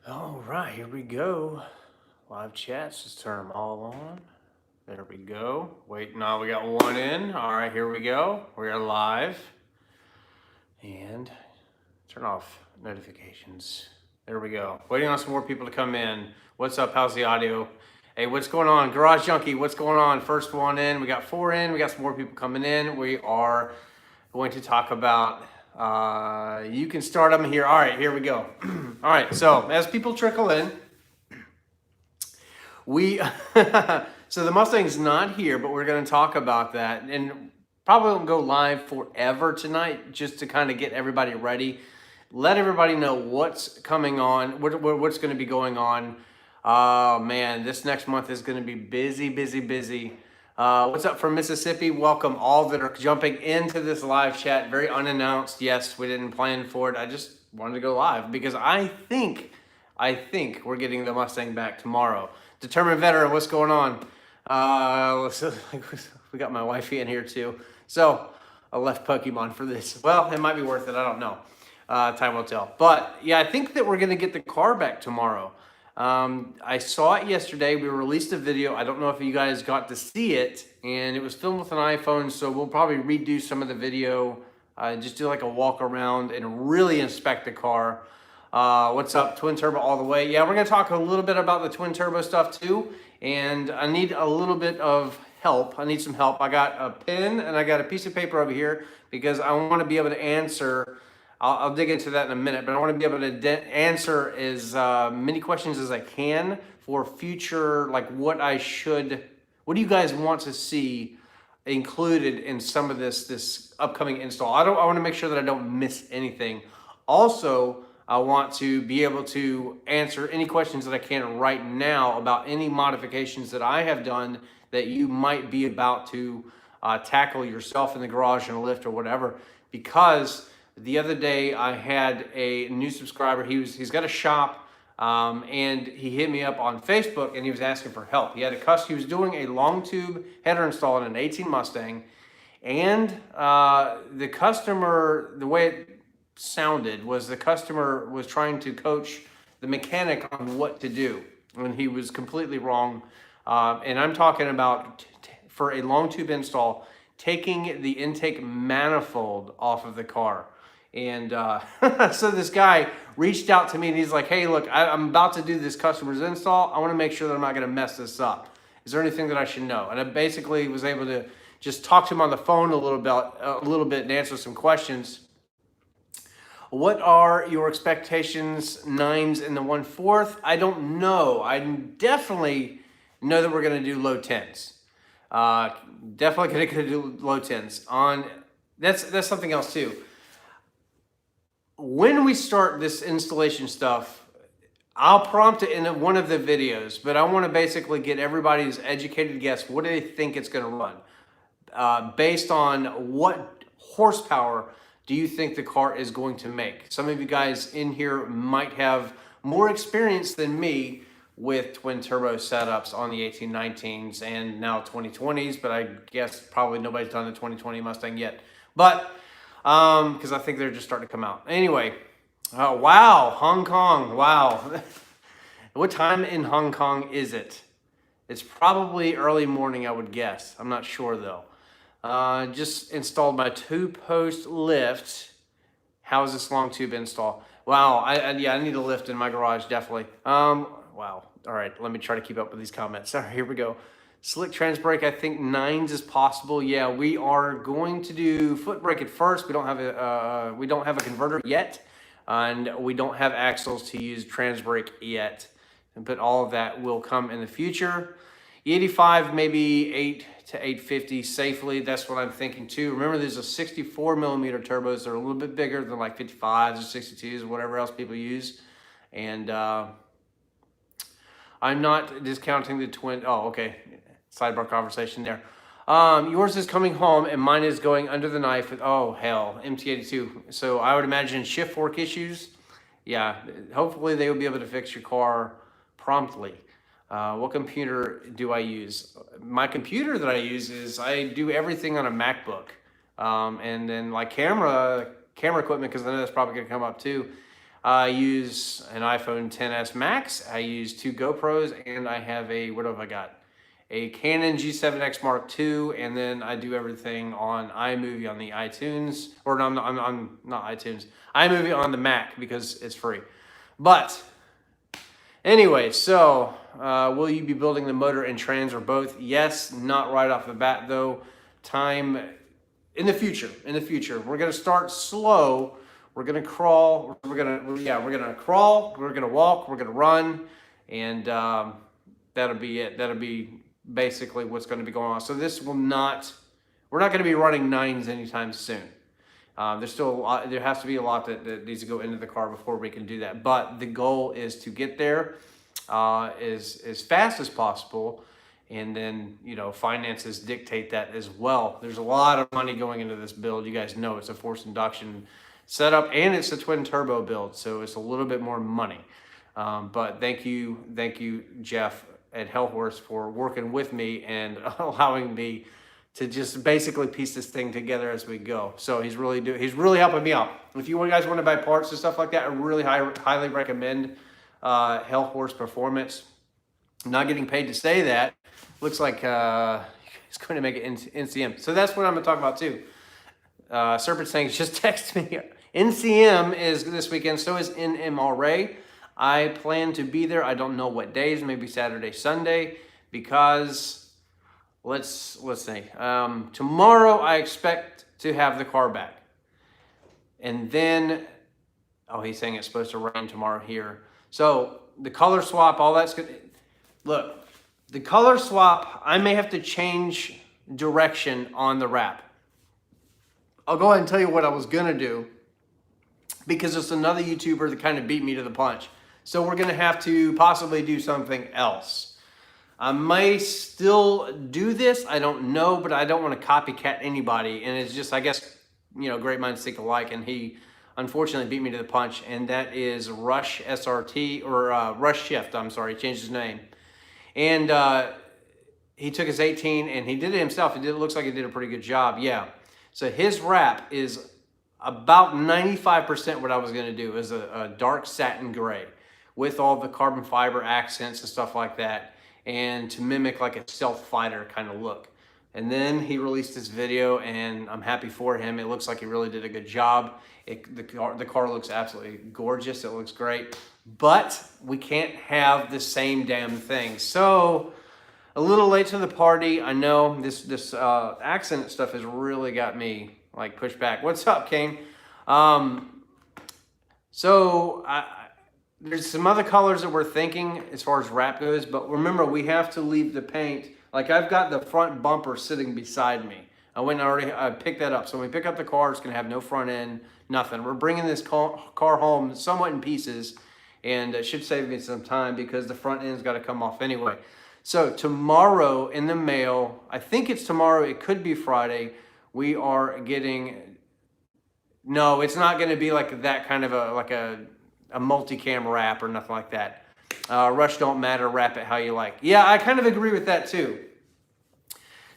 All right, here we go. Live chats, just turn them all on. There we go. Wait, no, we got one in. All right, here we go. We are live. And turn off notifications. There we go. Waiting on some more people to come in. What's up? How's the audio? Hey, what's going on? Garage Junkie, what's going on? First one in. We got 4 in. We got some more people coming in. We are going to talk about, you can start them here. All right, here we go. All right, so as people trickle in, so the Mustang's not here, but we're going to talk about that, and probably won't go live forever tonight, just to kind of get everybody ready, let everybody know what's coming on, what's going to be going on. Oh man, this next month is going to be busy, busy, busy. What's up from Mississippi? Welcome all that are jumping into this live chat, very unannounced. Yes, we didn't plan for it. I just wanted to go live because I think we're getting the Mustang back tomorrow. Determined Veteran, what's going on? We got my wifey in here too. So I left Pokemon for this. Well, it might be worth it. I don't know. Time will tell. But yeah, I think that we're going to get the car back tomorrow. I saw it yesterday. We released a video. I don't know if you guys got to see it, and it was filmed with an iPhone. So we'll probably redo some of the video, just do like a walk around and really inspect the car. What's up, twin turbo all the way? Yeah, we're gonna talk a little bit about the twin turbo stuff too, and I need a little bit of help. I need some help. I got a pen and I got a piece of paper over here because I want to be able to answer. I'll dig into that in a minute, but I want to be able to answer as many questions as I can for future, like what do you guys want to see included in some of this upcoming install? I want to make sure that I don't miss anything. Also, I want to be able to answer any questions that I can right now about any modifications that I have done that you might be about to tackle yourself in the garage in a lift or whatever. Because the other day I had a new subscriber. He's got a shop, and he hit me up on Facebook and he was asking for help. He was doing a long tube header install in an 18 Mustang, and the customer, the way it sounded was the customer was trying to coach the mechanic on what to do, and he was completely wrong. And I'm talking about for a long tube install, taking the intake manifold off of the car. And so this guy reached out to me and he's like, hey, look, I'm about to do this customer's install. I want to make sure that I'm not going to mess this up. Is there anything that I should know? And I basically was able to just talk to him on the phone a little bit and answer some questions. What are your expectations, 9s and the 1/4? I don't know. I definitely know that we're going to do low 10s. Definitely going to do low 10s. That's something else too. When we start this installation stuff, I'll prompt it in one of the videos, but I want to basically get everybody's educated guess. What do they think it's going to run? Based on what horsepower do you think the car is going to make? Some of you guys in here might have more experience than me with twin turbo setups on the 1819s and now 2020s, but I guess probably nobody's done the 2020 Mustang yet. But because I think they're just starting to come out. Anyway, wow, Hong Kong, wow. What time in Hong Kong is it? It's probably early morning, I would guess. I'm not sure though. Just installed my 2-post lift. How's this long tube install? Wow, I need a lift in my garage, definitely. Wow, all right, let me try to keep up with these comments. All right, here we go. Slick trans brake, I think 9s is possible. Yeah, we are going to do foot brake at first. We don't have a converter yet, and we don't have axles to use trans brake yet. But all of that will come in the future. 85, maybe 8 to 850 safely. That's what I'm thinking too. Remember, there's a 64 millimeter turbos. They're a little bit bigger than like 55s or 62s or whatever else people use. And I'm not discounting the twin. Oh, okay. Sidebar conversation there. Yours is coming home and mine is going under the knife with, oh hell, MT82. So I would imagine shift fork issues. Yeah, hopefully they will be able to fix your car promptly. What computer do I use? My computer that I use is, I do everything on a MacBook. And then like camera equipment, because I know that's probably gonna come up too. I use an iPhone XS Max. I use 2 GoPros, and I have a, what have I got? A Canon G7X Mark II, and then I do everything on iMovie on the iTunes, or no, I'm not iTunes, iMovie on the Mac because it's free. But anyway, so will you be building the motor and trans or both? Yes, not right off the bat though. Time in the future. In the future, we're gonna start slow. We're gonna crawl. We're gonna crawl. We're gonna walk. We're gonna run, and that'll be it. That'll be basically what's going to be going on. So this will not. We're not going to be running 9s anytime soon. There's still a lot. There has to be a lot that needs to go into the car before we can do that. But the goal is to get there as fast as possible, and then finances dictate that as well. There's a lot of money going into this build. You guys know it's a forced induction setup, and it's a twin turbo build, so it's a little bit more money. But thank you, Jeff at Hellhorse, for working with me and allowing me to just basically piece this thing together as we go. So he's really helping me out. If you guys want to buy parts and stuff like that, I really highly recommend Hellhorse Performance. I'm not getting paid to say that. Looks like he's going to make it NCM. So that's what I'm going to talk about too. Serpent saying, just text me. NCM is this weekend, so is NMRA. I plan to be there. I don't know what days, maybe Saturday, Sunday, because let's see. Tomorrow I expect to have the car back. And then, he's saying it's supposed to rain tomorrow here. So the color swap, all that's good. Look, the color swap, I may have to change direction on the wrap. I'll go ahead and tell you what I was going to do, because it's another YouTuber that kind of beat me to the punch. So we're going to have to possibly do something else. I may still do this. I don't know, but I don't want to copycat anybody. And it's just, I guess, great minds think alike. And he unfortunately beat me to the punch. And that is Rush SRT, or Rush Shift. I'm sorry, he changed his name. And he took his 18 and he did it himself. It looks like he did a pretty good job. Yeah. So his wrap is about 95% what I was going to do, is a dark satin gray with all the carbon fiber accents and stuff like that, and to mimic like a stealth fighter kind of look. And then he released this video, and I'm happy for him. It looks like he really did a good job. The car looks absolutely gorgeous. It looks great, but we can't have the same damn thing. So a little late to the party. I know this accent stuff has really got me like pushed back. What's up, Kane? There's some other colors that we're thinking as far as wrap goes, but remember, we have to leave the paint. Like, I've got the front bumper sitting beside me. I picked that up. So when we pick up the car, it's gonna have no front end, nothing. We're bringing this car home somewhat in pieces, and it should save me some time because the front end's gotta come off anyway. So tomorrow in the mail, I think it's tomorrow, it could be Friday, we are getting, no, it's not gonna be like that kind of a multicam wrap or nothing like that. Rush don't matter, wrap it how you like. Yeah, I kind of agree with that too.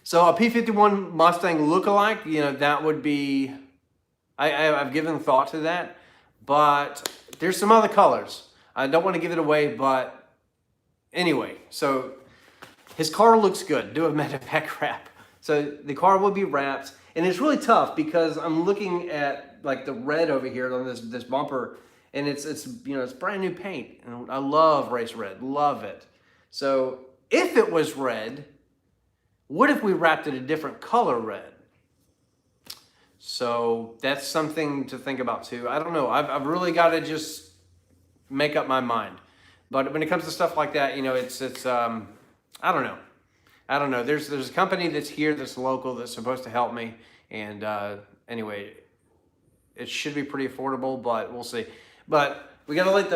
So a P51 Mustang lookalike, that would be, I've given thought to that, but there's some other colors. I don't want to give it away, but anyway, so his car looks good. Do a Medevac wrap. So the car will be wrapped, and it's really tough because I'm looking at like the red over here on this bumper, and it's brand new paint, and I love race red, love it. So if it was red, what if we wrapped it a different color red? So that's something to think about too. I don't know. I've really got to just make up my mind. But when it comes to stuff like that, it's I don't know. There's a company that's here that's local that's supposed to help me, and anyway, it should be pretty affordable, but we'll see. But we gotta let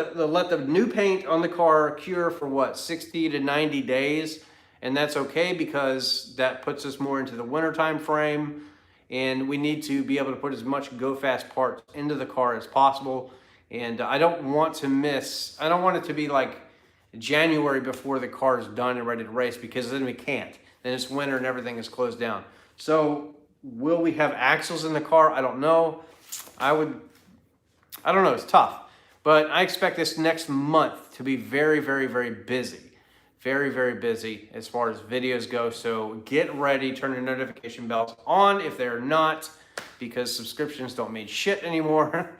the new paint on the car cure for what, 60 to 90 days, and that's okay because that puts us more into the winter time frame, and we need to be able to put as much go fast parts into the car as possible. And I don't want it to be like January before the car is done and ready to race, because then we can't. Then it's winter and everything is closed down. So will we have axles in the car? I don't know. I don't know. It's tough. But I expect this next month to be very, very, very busy. Very, very busy as far as videos go. So get ready, turn your notification bells on if they're not, because subscriptions don't mean shit anymore.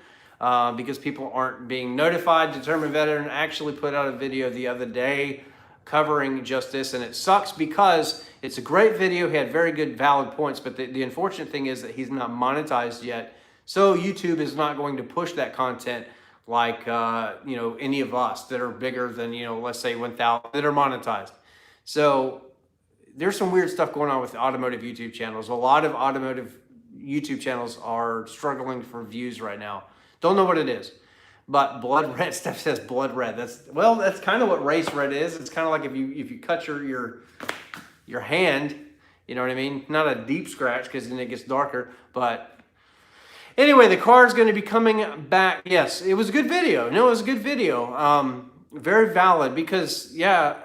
Because people aren't being notified. Determined Veteran actually put out a video the other day covering just this, and it sucks because it's a great video. He had very good valid points, but the unfortunate thing is that he's not monetized yet. So YouTube is not going to push that content like you know, any of us that are bigger than, you know, let's say 1,000 that are monetized. So there's some weird stuff going on with automotive YouTube channels. A lot of automotive YouTube channels are struggling for views right now. Don't know what it is, but blood red stuff says blood red. That's kind of what race red is. It's kind of like if you cut your hand, you know what I mean? Not a deep scratch because then it gets darker, but anyway, the car is going to be coming back. Yes, it was a good video. No, it was a good video. Very valid because, yeah,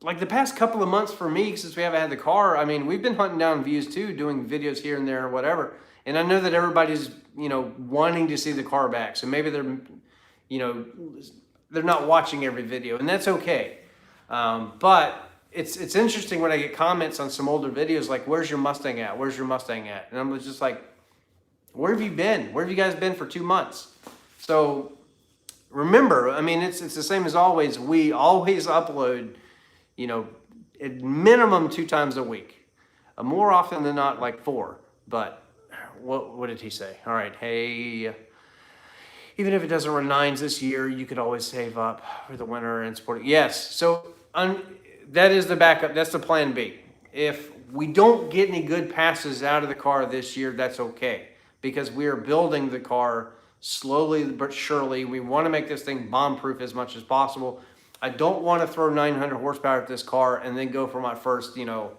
like the past couple of months for me, since we haven't had the car, I mean, we've been hunting down views too, doing videos here and there or whatever. And I know that everybody's, you know, wanting to see the car back. So maybe they're, you know, they're not watching every video, and that's okay. But it's interesting when I get comments on some older videos like, where's your Mustang at? Where's your Mustang at? And I'm just like, where have you been? Where have you guys been for 2 months? So remember, I mean, it's the same as always. We always upload, you know, at minimum 2 times a week. More often than not, like 4. But what did he say? All right, hey, even if it doesn't run 9s this year, you could always save up for the winter and support it. Yes, so that is the backup. That's the plan B. If we don't get any good passes out of the car this year, that's okay, because we are building the car slowly but surely. We want to make this thing bomb-proof as much as possible. I don't want to throw 900 horsepower at this car and then go for my first, you know,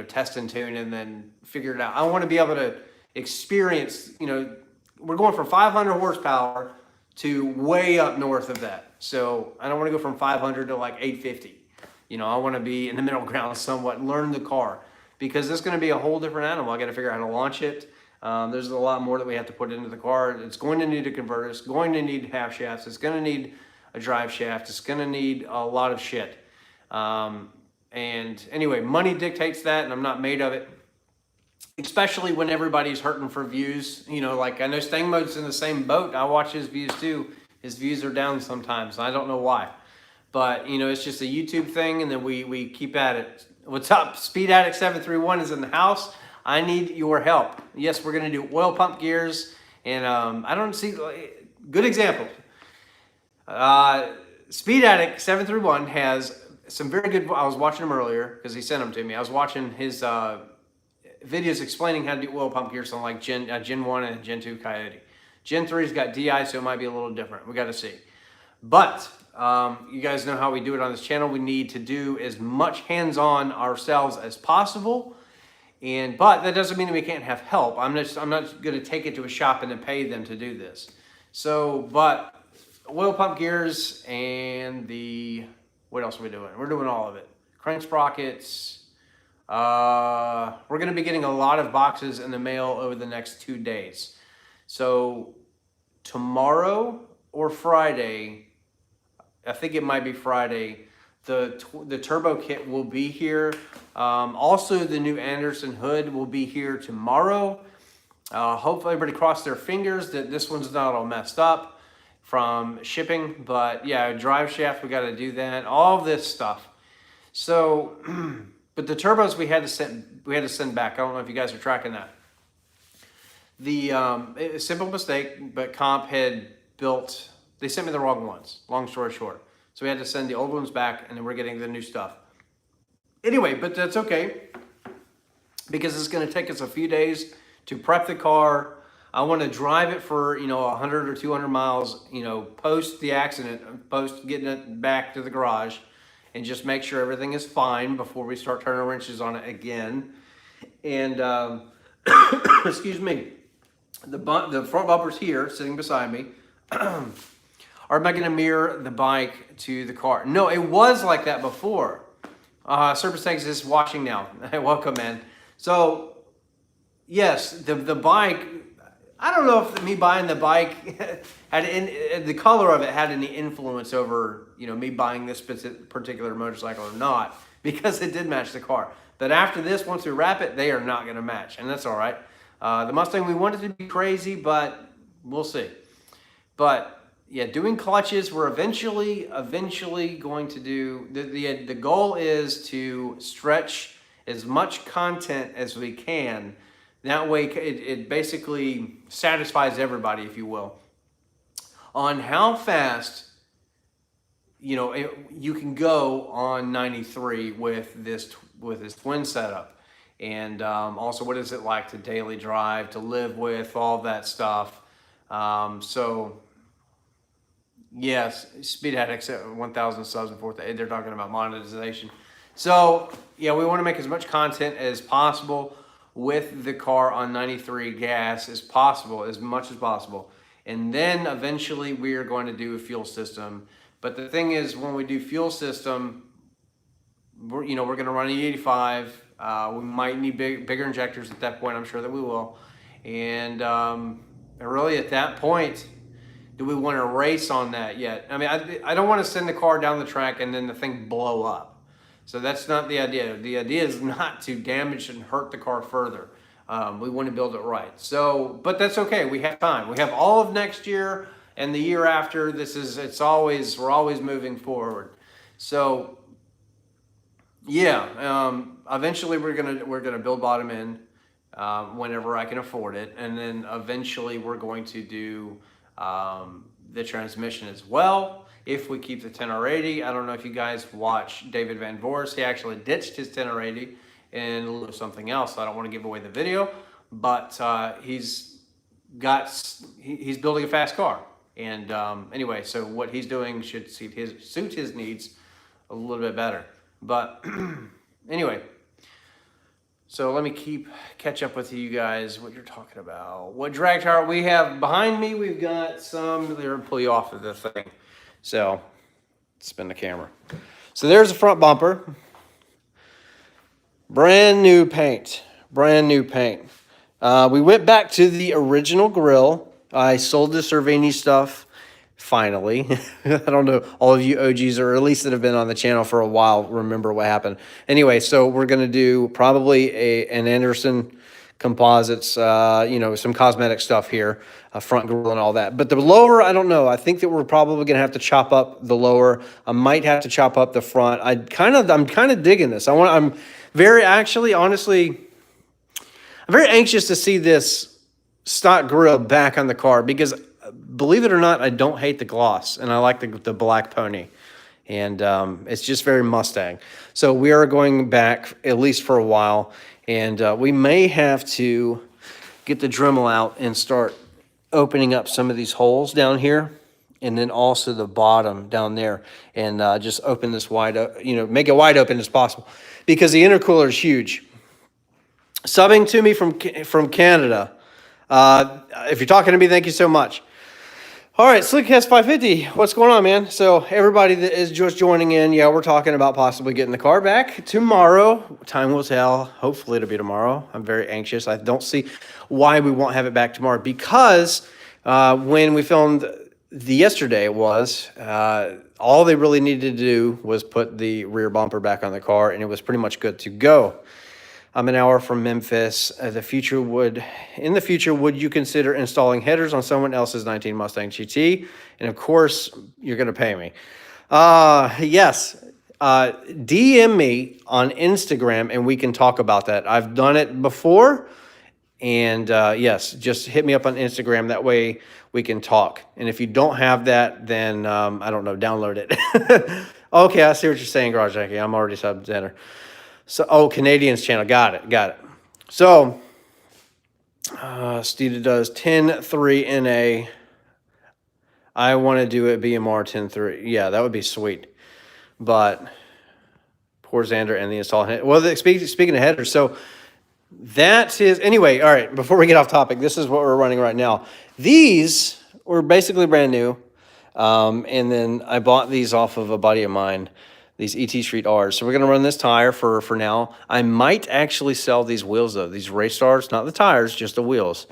test and tune and then figure it out. I want to be able to experience, you know, we're going from 500 horsepower to way up north of that. So I don't want to go from 500 to like 850. You know, I want to be in the middle ground somewhat, learn the car, because it's going to be a whole different animal. I got to figure out how to launch it. There's a lot more that we have to put into the car. It's going to need a converter. It's going to need half shafts. It's going to need a drive shaft. It's going to need a lot of shit. And anyway, money dictates that, and I'm not made of it. Especially when everybody's hurting for views. You know, like I know Stang Mode's in the same boat. I watch his views too. His views are down sometimes. I don't know why. But, you know, it's just a YouTube thing, and then we keep at it. What's up? Speed Addict 731 is in the house. I need your help. Yes, we're going to do oil pump gears. And I don't see... Good example. Speed Addict 731 has some very good... I was watching him earlier because he sent them to me. I was watching his videos explaining how to do oil pump gears on like Gen 1 and Gen 2 Coyote. Gen 3's got DI, so it might be a little different. We got to see. But you guys know how we do it on this channel. We need to do as much hands-on ourselves as possible. But that doesn't mean that we can't have help. I'm not going to take it to a shop and then pay them to do this. So, but oil pump gears and what else are we doing? We're doing all of it. Crank sprockets. We're going to be getting a lot of boxes in the mail over the next 2 days. So tomorrow or Friday, I think it might be Friday, the turbo kit will be here. Also, the new Anderson hood will be here tomorrow. Hopefully everybody crossed their fingers that this one's not all messed up from shipping. But yeah, drive shaft, we got to do that. All this stuff. So, but the turbos we had to send back. I don't know if you guys are tracking that. A simple mistake, but Comp had built. They sent me the wrong ones. Long story short. So we had to send the old ones back, and then we're getting the new stuff. Anyway, but that's okay, because it's going to take us a few days to prep the car. I want to drive it for, 100 or 200 miles, post the accident, post getting it back to the garage, and just make sure everything is fine before we start turning wrenches on it again. And, excuse me, the front bumper's here, sitting beside me. Are am I going to mirror the bike to the car? No, it was like that before. Surface Tanks is watching now. Welcome, man. So, yes, the bike, I don't know if me buying the bike the color of it had any influence over, you know, me buying this particular motorcycle or not, because it did match the car. But after this, once we wrap it, they are not going to match, and that's all right. The Mustang, we want it to be crazy, but we'll see. But yeah, doing clutches, we're eventually going to do, the goal is to stretch as much content as we can. That way it basically satisfies everybody, if you will, on how fast, you know, you can go on 93 with this twin setup. And also, what is it like to daily drive, to live with, all that stuff. So yes, Speed Addicts at 1,000 subs and 4,000. They're talking about monetization. So yeah, we want to make as much content as possible with the car on 93 gas as possible, as much as possible. And then eventually we are going to do a fuel system. But the thing is, when we do fuel system, we're going to run E85. We might need bigger injectors at that point. I'm sure that we will. And really at that point, do we want to race on that yet? I mean, I don't want to send the car down the track and then the thing blow up. So that's not the idea. The idea is not to damage and hurt the car further. We want to build it right. So, but that's okay. We have time. We have all of next year and the year after. We're always moving forward. So yeah, eventually we're gonna build bottom end whenever I can afford it, and then eventually we're going to do the transmission as well. If we keep the 10R80, I don't know if you guys watch David Van Voorst. He actually ditched his 10R80 in lieu of something else. So I don't want to give away the video, but he's building a fast car. And anyway, so what he's doing should suit his needs a little bit better. But anyway, so let me catch up with you guys what you're talking about. What drag tire we have behind me? We've got some. They're pull you off of the thing. So spin the camera. So there's the front bumper. Brand new paint. Brand new paint. We went back to the original grill. I sold the Cervini stuff. Finally. I don't know, all of you OGs, or at least that have been on the channel for a while, remember what happened. Anyway, so we're going to do probably an Anderson Composites, some cosmetic stuff here, front grill and all that. But the lower, I don't know. I think that we're probably going to have to chop up the lower. I might have to chop up the front. I'm kind of digging this. I'm very anxious to see this stock grill back on the car, because believe it or not, I don't hate the gloss, and I like the black pony, and it's just very Mustang. So we are going back at least for a while, and we may have to get the Dremel out and start opening up some of these holes down here, and then also the bottom down there, and just open this wide, make it wide open as possible, because the intercooler is huge. Subbing to me from Canada. If you're talking to me, thank you so much. All right, Slickcast 550, what's going on, man? So everybody that is just joining in, yeah, we're talking about possibly getting the car back tomorrow. Time will tell. Hopefully it'll be tomorrow. I'm very anxious. I don't see why we won't have it back tomorrow, because when we filmed yesterday, all they really needed to do was put the rear bumper back on the car, and it was pretty much good to go. I'm an hour from Memphis. In the future, would you consider installing headers on someone else's 19 Mustang GT? And of course, you're going to pay me. Yes. DM me on Instagram and we can talk about that. I've done it before. And yes, just hit me up on Instagram. That way we can talk. And if you don't have that, then I don't know, download it. Okay, I see what you're saying, Garage Yankee. I'm already subbed to enter. So, Canadians channel. Got it. So, Steeda does 10.3 NA. I want to do it BMR 10.3. Yeah, that would be sweet. But, poor Xander and the install. Well, speaking of headers, so that is, anyway, all right, before we get off topic, this is what we're running right now. These were basically brand new. And then I bought these off of a buddy of mine. These ET Street R's. So we're going to run this tire for now. I might actually sell these wheels, though. These race stars, not the tires, just the wheels.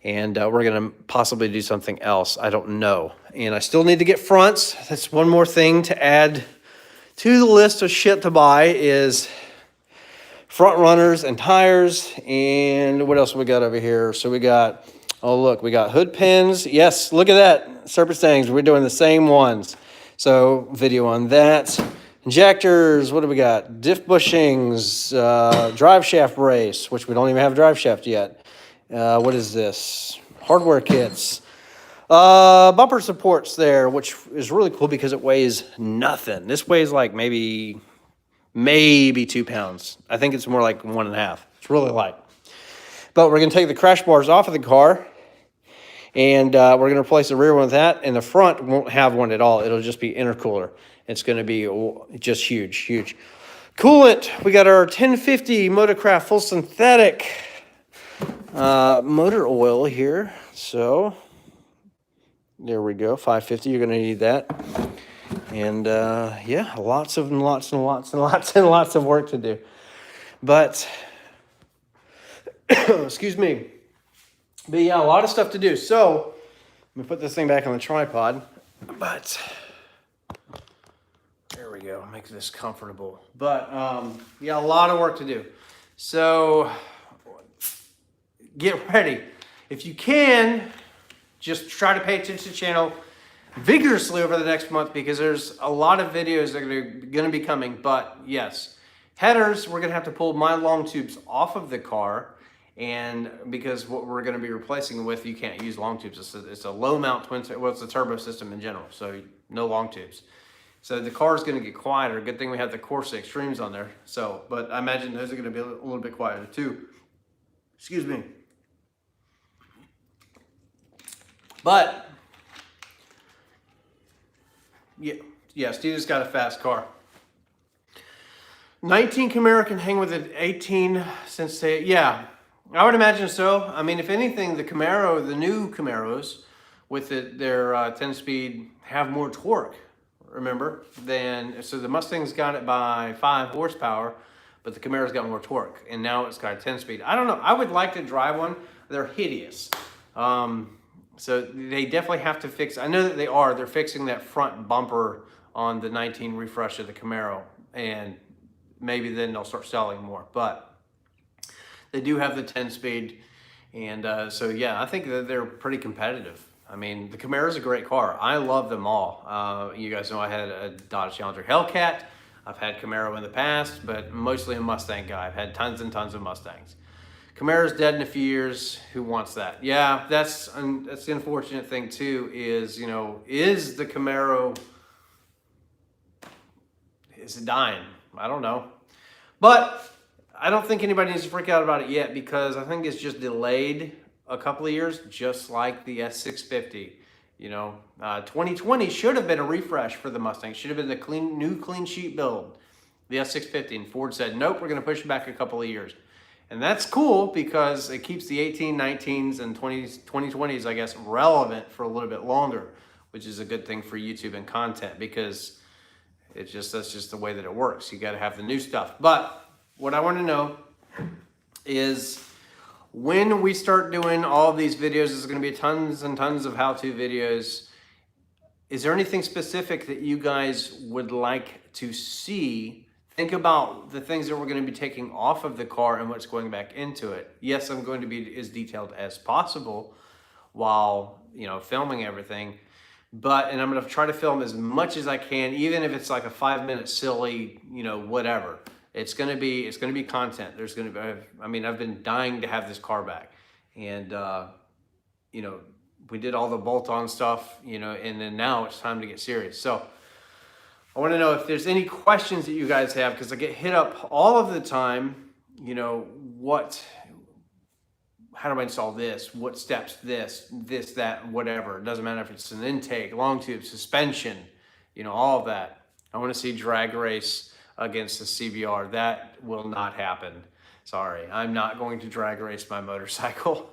And we're going to possibly do something else. I don't know. And I still need to get fronts. That's one more thing to add to the list of shit to buy is front runners and tires. And what else we got over here? So we got, oh look, we got hood pins. Yes, look at that. Serpent Stangs, we're doing the same ones. So video on that. Injectors, what do we got? Diff bushings, drive shaft brace, which we don't even have drive shaft yet. What is this? Hardware kits. Bumper supports there, which is really cool because it weighs nothing. This weighs like maybe 2 pounds. I think it's more like 1.5. It's really light. But we're going to take the crash bars off of the car, and we're going to replace the rear one with that, and the front won't have one at all. It'll just be intercooler. It's going to be just huge, huge. Coolant, we got our 1050 Motorcraft full synthetic motor oil here. So there we go, 550, you're going to need that. And yeah, lots of work to do. But, excuse me. But yeah, a lot of stuff to do. So, let me put this thing back on the tripod. But, there we go, make this comfortable. But, yeah, a lot of work to do. So, get ready. If you can, just try to pay attention to the channel vigorously over the next month because there's a lot of videos that are going to be coming. But yes, headers, we're going to have to pull my long tubes off of the car. And because what we're going to be replacing with, you can't use long tubes. It's a low mount twin, well, it's a turbo system in general. So no long tubes. So the car is going to get quieter. Good thing we have the Corsa Extremes on there. So, but I imagine those are going to be a little bit quieter too. Excuse me. But, yeah, Steve's got a fast car. 19 Camaro can hang with an 18 since they, yeah, I would imagine so. I mean, if anything, the Camaro, the new Camaros with their 10-speed have more torque, remember, so the Mustang's got it by 5 horsepower, but the Camaro's got more torque, and now it's got a 10-speed. I don't know. I would like to drive one. They're hideous. So they definitely have to fix, I know that they're fixing that front bumper on the 19 refresh of the Camaro, and maybe then they'll start selling more, but they do have the 10-speed, and so yeah, I think that they're pretty competitive. I mean, the Camaro's a great car. I love them all. You guys know I had a Dodge Challenger Hellcat. I've had Camaro in the past, but mostly a Mustang guy. I've had tons and tons of Mustangs. Camaro's dead in a few years. Who wants that? Yeah, that's the unfortunate thing too. Is is the Camaro is it dying? I don't know, but I don't think anybody needs to freak out about it yet because I think it's just delayed a couple of years, just like the S650. 2020 should have been a refresh for the Mustang. Should have been the new clean sheet build, the S650, and Ford said nope, we're going to push it back a couple of years. And that's cool because it keeps the 18, 19s, and 2020s, I guess, relevant for a little bit longer, which is a good thing for YouTube and content because that's just the way that it works. You got to have the new stuff. But what I want to know is when we start doing all of these videos, there's going to be tons and tons of how-to videos. Is there anything specific that you guys would like to see? Think about the things that we're going to be taking off of the car and what's going back into it. Yes, I'm going to be as detailed as possible while, filming everything. And I'm going to try to film as much as I can, even if it's like a 5-minute silly, whatever. It's going to be content. There's going to be, I've been dying to have this car back. And, we did all the bolt-on stuff, and then now it's time to get serious. So I want to know if there's any questions that you guys have, because I get hit up all of the time, how do I install this? What steps this, that, whatever. It doesn't matter if it's an intake, long tube, suspension, all of that. I want to see drag race against the CBR. That will not happen. Sorry, I'm not going to drag race my motorcycle.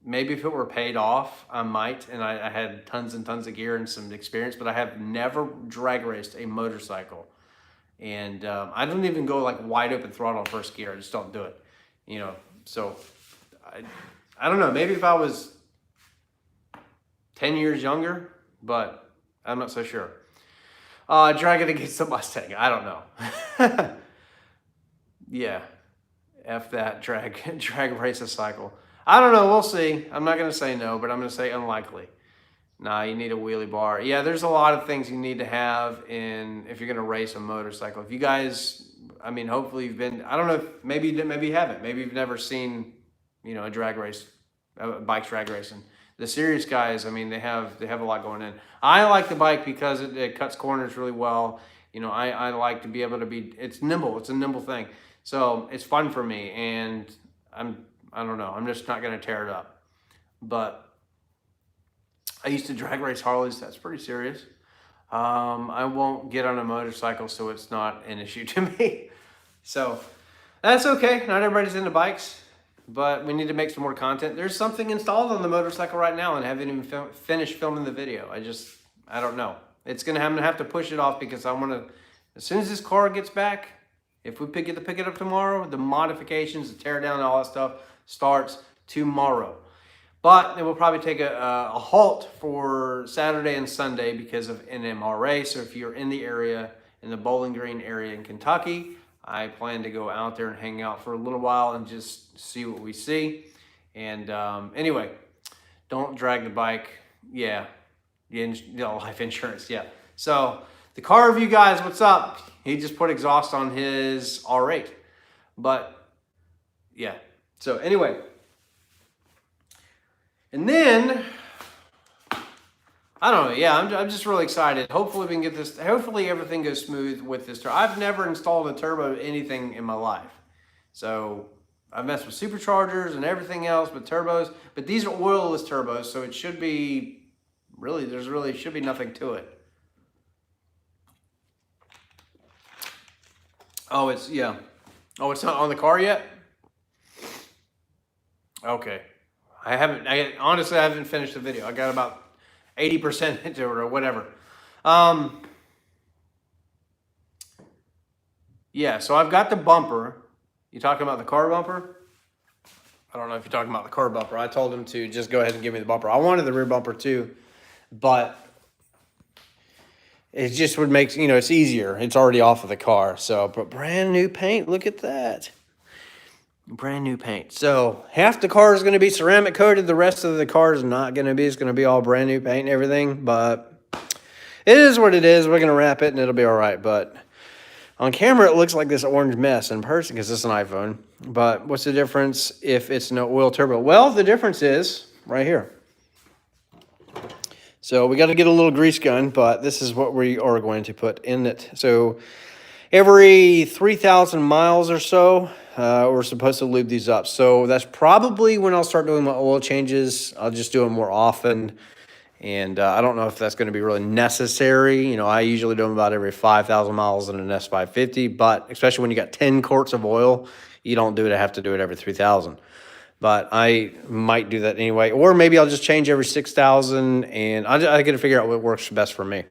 Maybe if it were paid off, I might, and I had tons and tons of gear and some experience, but I have never drag raced a motorcycle. And I don't even go like wide open throttle first gear. I just don't do it. So I don't know, maybe if I was 10 years younger, but I'm not so sure. Drag it against the Mustang. I don't know. Yeah. F that drag race a cycle. I don't know. We'll see. I'm not going to say no, but I'm going to say unlikely. Nah, you need a wheelie bar. Yeah, there's a lot of things you need to have if you're going to race a motorcycle. If you guys, I mean, hopefully you've been, I don't know, maybe you haven't. Maybe you've never seen, a drag race, bike drag racing. The serious guys, I mean, they have a lot going in. I like the bike because it cuts corners really well. I like to be able to it's nimble. It's a nimble thing. So it's fun for me, and I don't know, I'm just not going to tear it up. But I used to drag race Harleys. That's pretty serious. I won't get on a motorcycle, so it's not an issue to me. So that's okay. Not everybody's into bikes, but we need to make some more content. There's something installed on the motorcycle right now and I haven't even finished filming the video. I don't know. I'm gonna have to push it off because I want to, as soon as this car gets back, if we pick it up tomorrow, the modifications, the tear down, all that stuff starts tomorrow. But it will probably take a halt for Saturday and Sunday because of NMRA. So if you're in the area, in the Bowling Green area in Kentucky, I plan to go out there and hang out for a little while and just see what we see. And anyway, don't drag the bike. Yeah, life insurance, yeah. So the car review guys, what's up? He just put exhaust on his R8. But yeah, so anyway. And then, I don't know, yeah, I'm just really excited. Hopefully we can get this, hopefully everything goes smooth with this turbo. I've never installed a turbo anything in my life. So I've messed with superchargers and everything else with turbos, but these are oilless turbos, so it should be, should be nothing to it. Oh, it's not on the car yet? Okay. Honestly, I haven't finished the video. I got about 80% into it or whatever. Yeah, so I've got the bumper. You talking about the car bumper? I don't know if you're talking about the car bumper. I told him to just go ahead and give me the bumper. I wanted the rear bumper too, but it just would make, it's easier. It's already off of the car. So, but brand new paint, look at that. Brand new paint. So half the car is going to be ceramic coated. The rest of the car is not going to be. It's going to be all brand new paint and everything. But it is what it is. We're going to wrap it and it'll be all right. But on camera, it looks like this orange mess. In person, because it's an iPhone. But what's the difference if it's no oil turbo? Well, the difference is right here. So we got to get a little grease gun, but this is what we are going to put in it. So every 3,000 miles or so, we're supposed to lube these up. So that's probably when I'll start doing my oil changes. I'll just do them more often. And I don't know if that's going to be really necessary. I usually do them about every 5,000 miles in an S550, but especially when you got 10 quarts of oil, you don't do it. I have to do it every 3,000. But I might do that anyway. Or maybe I'll just change every 6,000, and I got to figure out what works best for me.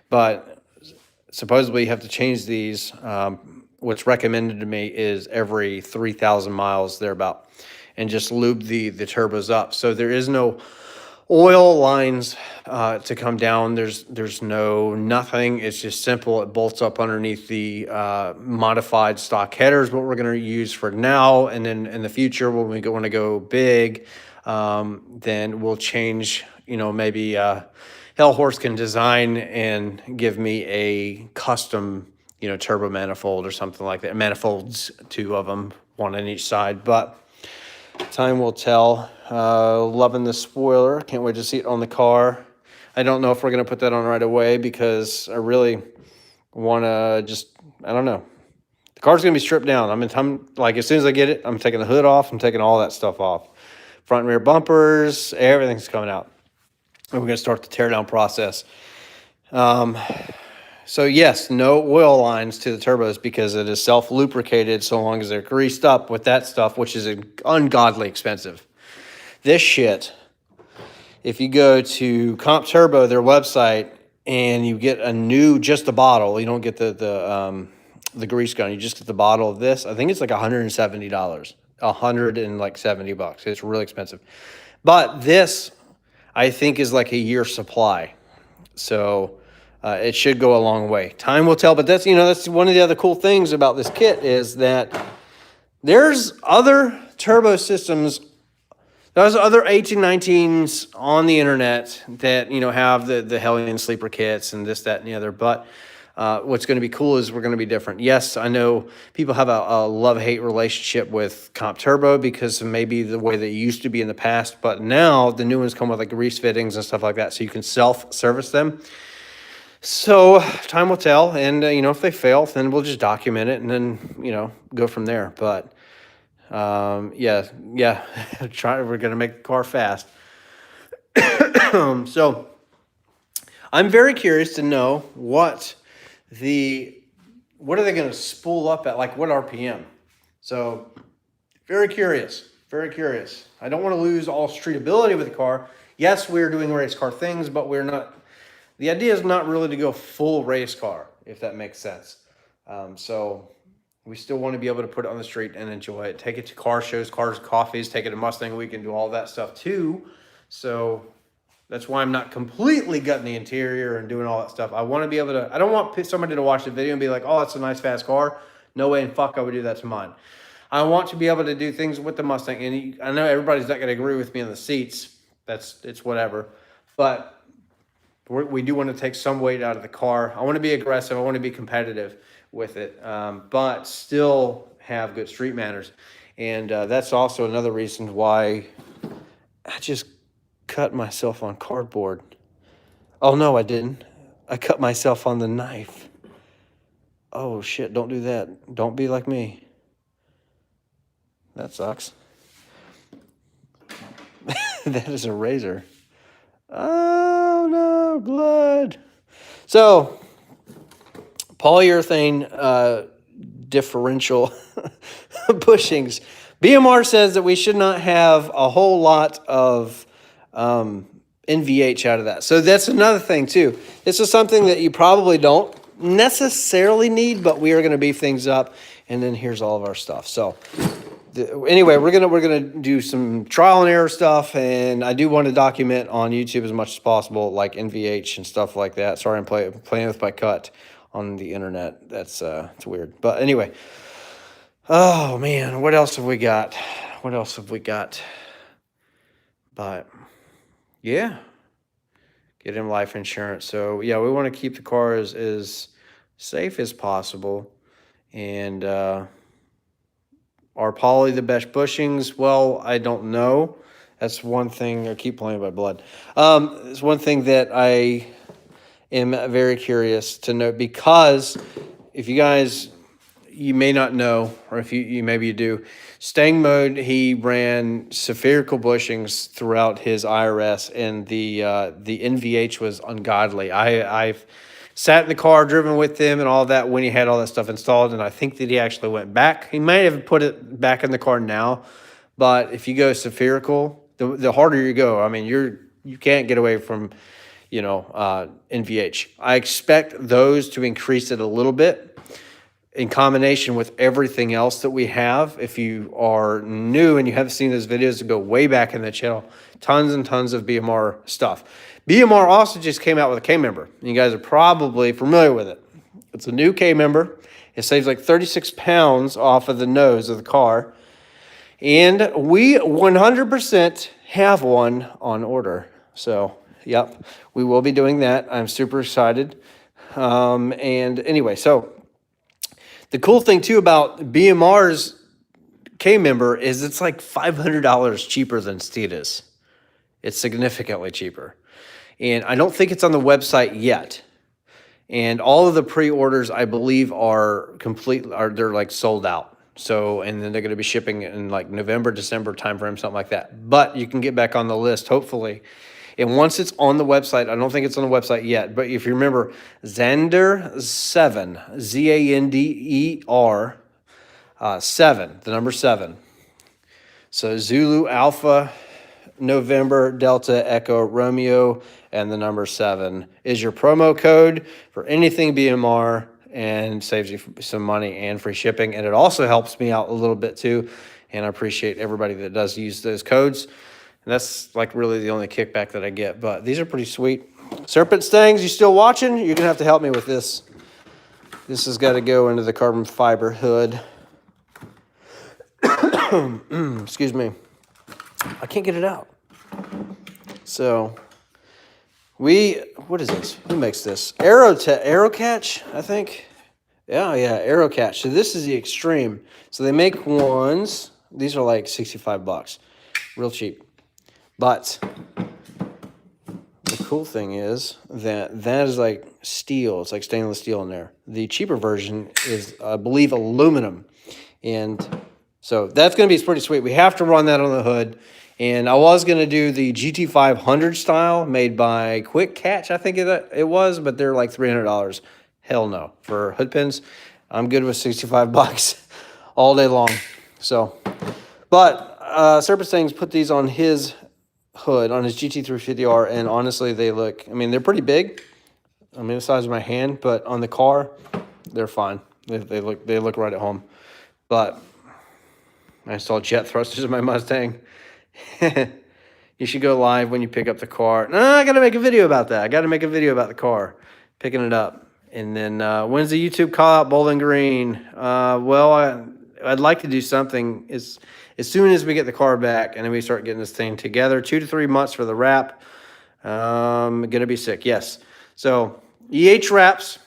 But supposedly you have to change these. What's recommended to me is every 3,000 miles thereabout, and just lube the turbos up. So there is no oil lines to come down. There's nothing. It's just simple. It bolts up underneath the modified stock headers, what we're going to use for now. And then in the future, when we want to go big, then we'll change, maybe Hellhorse can design and give me a custom, turbo manifold or something like that. Manifolds, 2 of them, 1 on each side. But time will tell. Loving the spoiler. Can't wait to see it on the car. I don't know if we're going to put that on right away because I really want to I don't know. The car's going to be stripped down. I'm like, as soon as I get it, I'm taking the hood off. I'm taking all that stuff off. Front and rear bumpers, everything's coming out. And we're going to start the tear down process. So yes, no oil lines to the turbos because it is self-lubricated so long as they're greased up with that stuff, which is ungodly expensive. This shit, if you go to Comp Turbo, their website, and you get just the bottle, you don't get the grease gun, you just get the bottle of this, I think it's like $170. $170. It's really expensive. But this, I think, is like a year's supply. So it should go a long way. Time will tell, but that's, that's one of the other cool things about this kit is that there's other turbo systems. There's other 1819s on the internet that, have the Hellion sleeper kits and this, that, and the other. But what's going to be cool is we're going to be different. Yes, I know people have a love-hate relationship with Comp Turbo because of maybe the way they used to be in the past. But now the new ones come with like grease fittings and stuff like that, so you can self-service them. So time will tell. And, if they fail, then we'll just document it and then, go from there. But yeah. We're going to make the car fast. So I'm very curious to know what are they going to spool up at, like what RPM? So very curious. I don't want to lose all streetability with the car. Yes, we're doing race car things, but the idea is not really to go full race car, if that makes sense. So we still want to be able to put it on the street and enjoy it. Take it to car shows, cars, coffees, take it to Mustang Week and do all that stuff too. So that's why I'm not completely gutting the interior and doing all that stuff. I want to be able to, I don't want somebody to watch the video and be like, oh, that's a nice fast car. No way in fuck I would do that to mine. I want to be able to do things with the Mustang. And I know everybody's not going to agree with me on the seats. It's whatever. But we do want to take some weight out of the car. I want to be aggressive. I want to be competitive with it, but still have good street manners. And that's also another reason why I just cut myself on cardboard. Oh, no, I didn't. I cut myself on the knife. Oh, shit, don't do that. Don't be like me. That sucks. That is a razor. Oh, no, blood. So, polyurethane differential bushings. BMR says that we should not have a whole lot of NVH out of that. So that's another thing too. This is something that you probably don't necessarily need, but we are going to beef things up. And then here's all of our stuff. So anyway, we're gonna do some trial and error stuff, and I do want to document on YouTube as much as possible, like NVH and stuff like that. Sorry, I'm playing with my cut on the internet. That's it's weird, but anyway. Oh man, what else have we got? But yeah, get him life insurance. So yeah, we want to keep the car as safe as possible, and are poly the best bushings? Well, I don't know. That's one thing. I keep playing by blood. It's one thing that I am very curious to know, because if you guys, you may not know, or if you maybe you do, Stang Mode, he ran spherical bushings throughout his IRS, and the NVH was ungodly. I've sat in the car, driven with him and all that when he had all that stuff installed, and I think that he actually went back. He may have put it back in the car now, but if you go spherical, the harder you go, I mean, you can't get away from, NVH. I expect those to increase it a little bit in combination with everything else that we have. If you are new and you haven't seen those videos, go way back in the channel. Tons and tons of BMR stuff. BMR also just came out with a K-member. You guys are probably familiar with it. It's a new K-member. It saves like 36 pounds off of the nose of the car. And we 100% have one on order. So, yep, we will be doing that. I'm super excited. And anyway, so the cool thing too about BMR's K-member is it's like $500 cheaper than Steeda's. It's significantly cheaper. And I don't think it's on the website yet. And all of the pre-orders, I believe, they're like sold out. So, and then they're going to be shipping in like November, December timeframe, something like that. But you can get back on the list, hopefully. And once it's on the website, I don't think it's on the website yet, but if you remember, Zander 7, Zander 7, the number 7. So Zulu, Alpha, November, Delta, Echo, Romeo, and the number 7 is your promo code for anything BMR, and saves you some money and free shipping. And it also helps me out a little bit too, and I appreciate everybody that does use those codes. And that's like really the only kickback that I get, but these are pretty sweet. Serpent Stangs, you still watching? You're gonna have to help me with this. This has got to go into the carbon fiber hood. Excuse me. I can't get it out. So what is this? Who makes this? Arrow Catch, I think. Yeah, Arrow Catch. So this is the extreme. So they make ones. These are like 65 bucks. Real cheap. But the cool thing is that is like steel. It's like stainless steel in there. The cheaper version is, I believe, aluminum. And so that's going to be pretty sweet. We have to run that on the hood. And I was going to do the GT500 style made by Quick Catch, I think it was, but they're like $300. Hell no. For hood pins, I'm good with 65 bucks all day long. So, but Serpent Stang's put these on his hood, on his GT350R, and honestly, they look, I mean, they're pretty big. I mean, the size of my hand, but on the car, they're fine. They look right at home. But I installed jet thrusters in my Mustang. You should go live when you pick up the car. No, I got to make a video about that. I got to make a video about the car, picking it up. And then when's the YouTube call out Bowling Green? Well, I'd like to do something as soon as we get the car back and then we start getting this thing together. 2 to 3 months for the wrap. Gonna be sick, yes. So EH Wraps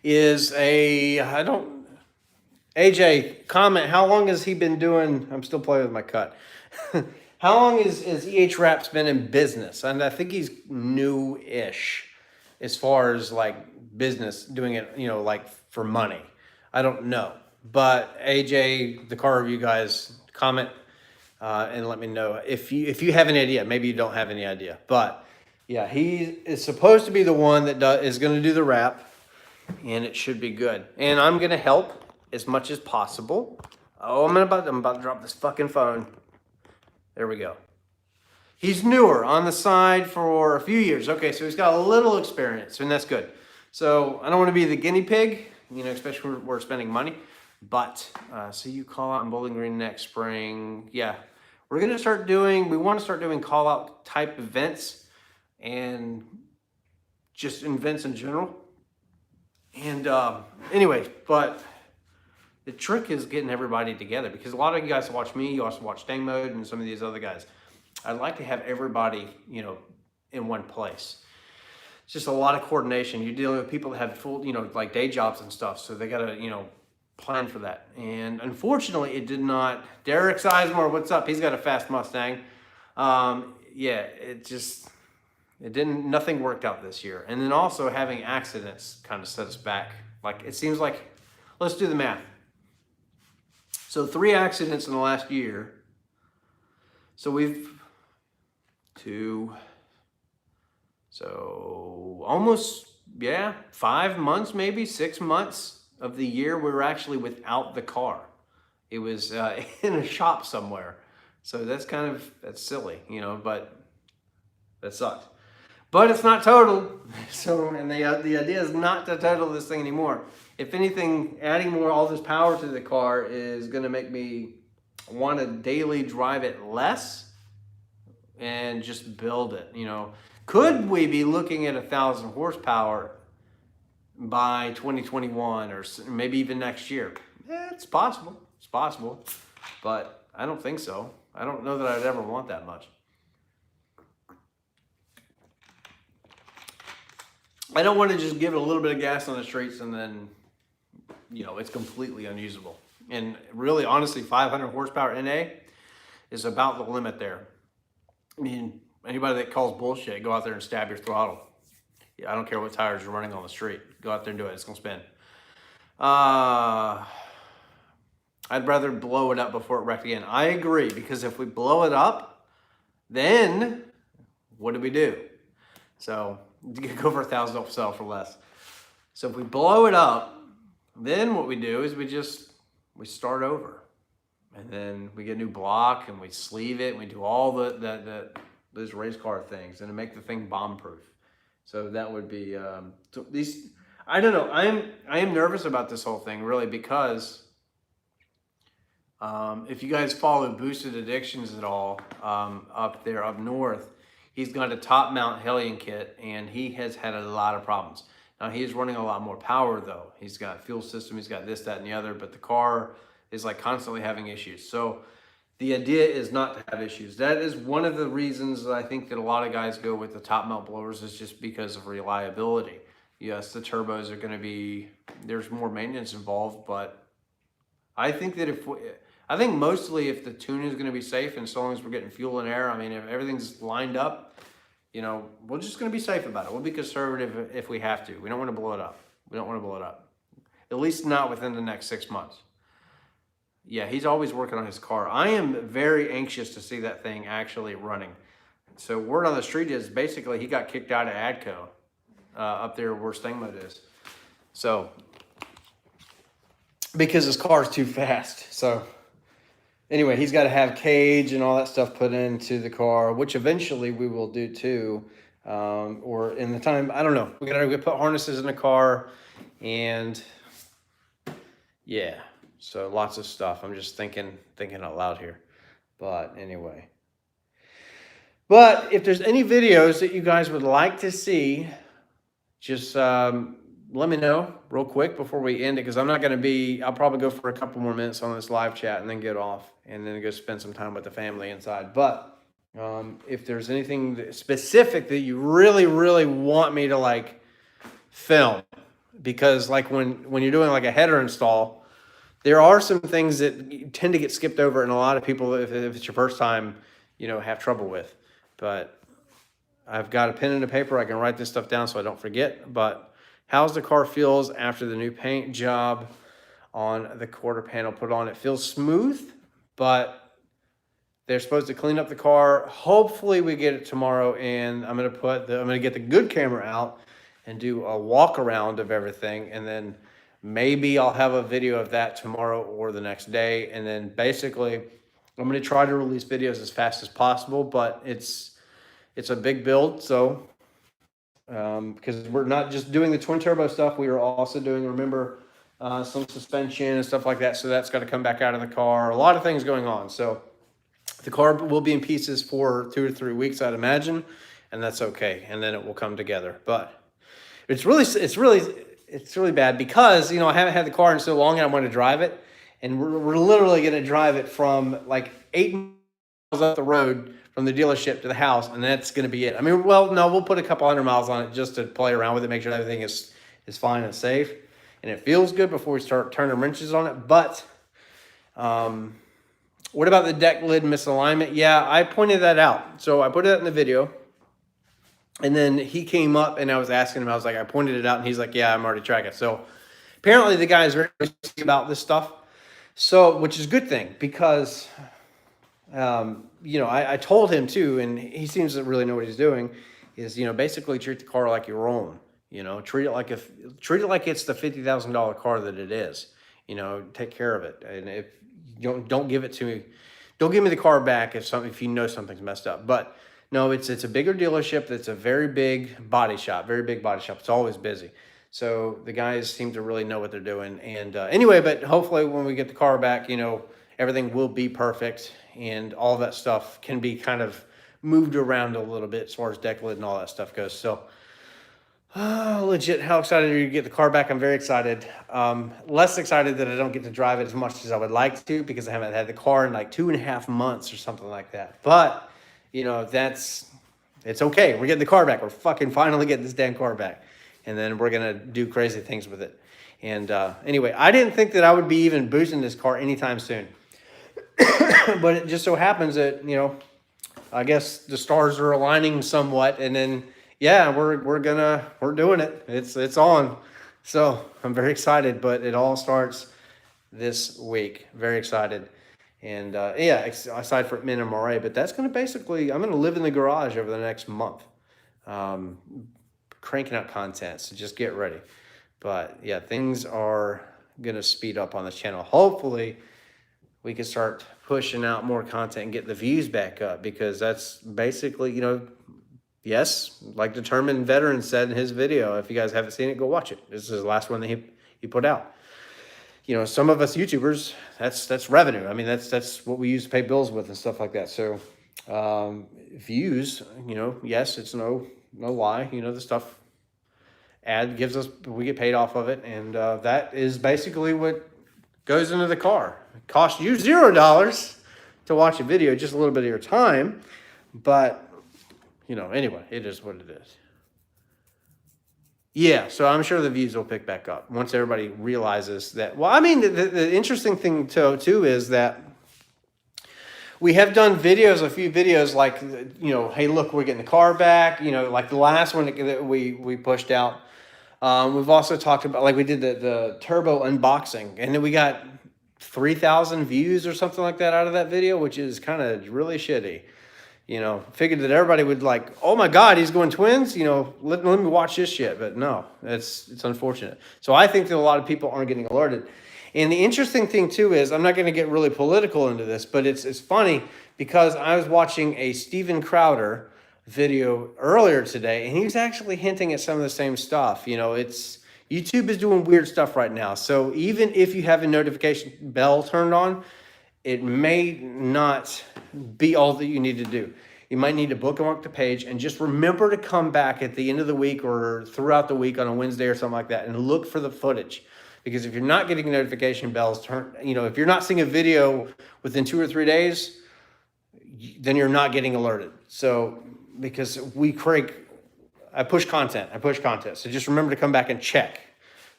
is AJ, comment, how long has he been doing, I'm still playing with my cut. How long has EH Wraps been in business? And I think he's new-ish as far as like business, doing it, like for money. I don't know. But AJ, the car review guys, comment and let me know if you have any idea. Maybe you don't have any idea. But yeah, he is supposed to be the one that is going to do the wrap, and it should be good. And I'm going to help as much as possible. Oh, I'm about to drop this fucking phone. There we go. He's newer on the side for a few years. Okay, so he's got a little experience, and that's good. So I don't want to be the guinea pig, especially when we're spending money. But so you call out in Bowling Green next spring. Yeah, we want to start doing call out type events and just events in general. And anyway, but the trick is getting everybody together, because a lot of you guys watch me, you also watch Stang Mode and some of these other guys. I'd like to have everybody, in one place. It's just a lot of coordination. You're dealing with people that have full, like day jobs and stuff. So they got to, plan for that. And unfortunately, it did not. Derek Sizemore, what's up? He's got a fast Mustang. Yeah, nothing worked out this year. And then also having accidents kind of set us back. Like, it seems like, let's do the math. So 3 accidents in the last year. So almost, 5 months, maybe 6 months of the year we were actually without the car. It was in a shop somewhere. So that's silly, but that sucks. But it's not total. So, and the idea is not to total this thing anymore. If anything, adding all this power to the car is gonna make me want to daily drive it less and just build it, Could we be looking at 1,000 horsepower by 2021 or maybe even next year? Yeah, it's possible. It's possible. But I don't think so. I don't know that I'd ever want that much. I don't want to just give it a little bit of gas on the streets and then, it's completely unusable. And really, honestly, 500 horsepower NA is about the limit there. I mean, anybody that calls bullshit, go out there and stab your throttle. Yeah, I don't care what tires you're running on the street. Go out there and do it. It's going to spin. I'd rather blow it up before it wrecked again. I agree, because if we blow it up, then what do we do? So you go for 1,000, don't sell for less. So if we blow it up, then what we do is we start over. And then we get a new block and we sleeve it and we do all those race car things and to make the thing bomb proof. So that would be I don't know. I am nervous about this whole thing, really, because If you guys follow Boosted Addictions at all, up there, up north, he's got a top mount Hellion kit, and he has had a lot of problems. Now, he's running a lot more power, though. He's got fuel system, he's got this, that, and the other, but the car is like constantly having issues. So the idea is not to have issues. That is one of the reasons that I think that a lot of guys go with the top mount blowers, is just because of reliability. Yes, the turbos are going to be, there's more maintenance involved, but I think that I think mostly if the tune is going to be safe, and so long as we're getting fuel and air, I mean, if everything's lined up, you know, we're just going to be safe about it. We'll be conservative if we have to. We don't want to blow it up. We don't want to blow it up. At least not within the next 6 months. Yeah, he's always working on his car. I am very anxious to see that thing actually running. So word on the street is basically he got kicked out of ADCO up there where Sting Mode is. So, because his car's too fast. So anyway, he's got to have cage and all that stuff put into the car, which eventually we will do too. Or in the time, I don't know. We got to put harnesses in the car, and yeah. So lots of stuff. I'm just thinking out loud here. But anyway. But if there's any videos that you guys would like to see, just let me know real quick before we end it, because I'm not going to be, I'll probably go for a couple more minutes on this live chat and then get off and then go spend some time with the family inside. But if there's anything specific that you really, really want me to like film, because like when you're doing like a header install, there are some things that tend to get skipped over, and a lot of people, if it's your first time, you know, have trouble with. But I've got a pen and a paper. I can write this stuff down so I don't forget. But how's the car feels after the new paint job on the quarter panel put on? It feels smooth, but they're supposed to clean up the car. Hopefully we get it tomorrow, and I'm gonna get the good camera out and do a walk around of everything, and then maybe I'll have a video of that tomorrow or the next day. And then basically I'm going to try to release videos as fast as possible, but it's a big build. So, because we're not just doing the twin turbo stuff, we are also doing, remember, some suspension and stuff like that. So that's got to come back out of the car. A lot of things going on. So the car will be in pieces for 2 to 3 weeks, I'd imagine, and that's okay. And then it will come together. But it's really bad because, you know, I haven't had the car in so long and I want to drive it. And we're literally going to drive it from like 8 miles up the road from the dealership to the house, and that's going to be it. I mean, well, no, we'll put a couple 100 miles on it just to play around with it, make sure everything is fine and safe. And it feels good before we start turning wrenches on it. But what about the deck lid misalignment? Yeah, I pointed that out. So I put that in the video. And then he came up and I was asking him, I was like, I pointed it out, and he's like, yeah, I'm already tracking. So apparently the guy is very serious about this stuff. So, which is a good thing, because, you know, I told him too, and he seems to really know what he's doing, is, you know, basically treat the car like your own, you know, treat it like it's the $50,000 car that it is, you know, take care of it. And if you don't give it to me, don't give me the car back if you know something's messed up. But no, it's a bigger dealership. That's a very big body shop, It's always busy. So the guys seem to really know what they're doing. And anyway, but hopefully when we get the car back, you know, everything will be perfect, and all that stuff can be kind of moved around a little bit as far as deck lid and all that stuff goes. So legit, how excited are you to get the car back? I'm very excited. Less excited that I don't get to drive it as much as I would like to, because I haven't had the car in like 2.5 months or something like that. But you know, it's okay. We're getting the car back. We're fucking finally getting this damn car back. And then we're going to do crazy things with it. And anyway, I didn't think that I would be even boosting this car anytime soon. But it just so happens that, you know, I guess the stars are aligning somewhat. And then, yeah, we're doing it. It's on. So I'm very excited, but it all starts this week. Very excited. And yeah, aside from minimum array, but that's going to basically, I'm going to live in the garage over the next month, cranking out content. So just get ready. But yeah, things are going to speed up on this channel. Hopefully we can start pushing out more content and get the views back up, because that's basically, you know, yes, like Determined Veteran said in his video, if you guys haven't seen it, go watch it. This is the last one that he put out. some of us YouTubers, that's revenue. I mean, that's what we use to pay bills with and stuff like that. So views, yes, it's no lie. The stuff ad gives us, we get paid off of it, and that is basically what goes into the car. It costs you $0 to watch a video, just a little bit of your time, but anyway, it is what it is. Yeah, so I'm sure the views will pick back up once everybody realizes that. Well, I mean, the interesting thing too is that we have done a few videos like, hey, look, we're getting the car back, like the last one that we pushed out. We've also talked about, like we did the turbo unboxing, and then we got 3,000 views or something like that out of that video, which is kind of really shitty. Figured that everybody would like, oh my God, he's going twins. Let me watch this shit. But no, it's unfortunate. So I think that a lot of people aren't getting alerted. And the interesting thing too is, I'm not going to get really political into this, but it's funny because I was watching a Steven Crowder video earlier today, and he was actually hinting at some of the same stuff. YouTube is doing weird stuff right now. So even if you have a notification bell turned on, it may not be all that you need to do. You might need to bookmark the page and just remember to come back at the end of the week or throughout the week on a Wednesday or something like that and look for the footage. Because if you're not getting notification bells, if you're not seeing a video within 2 or 3 days, then you're not getting alerted. So because I push content. So just remember to come back and check.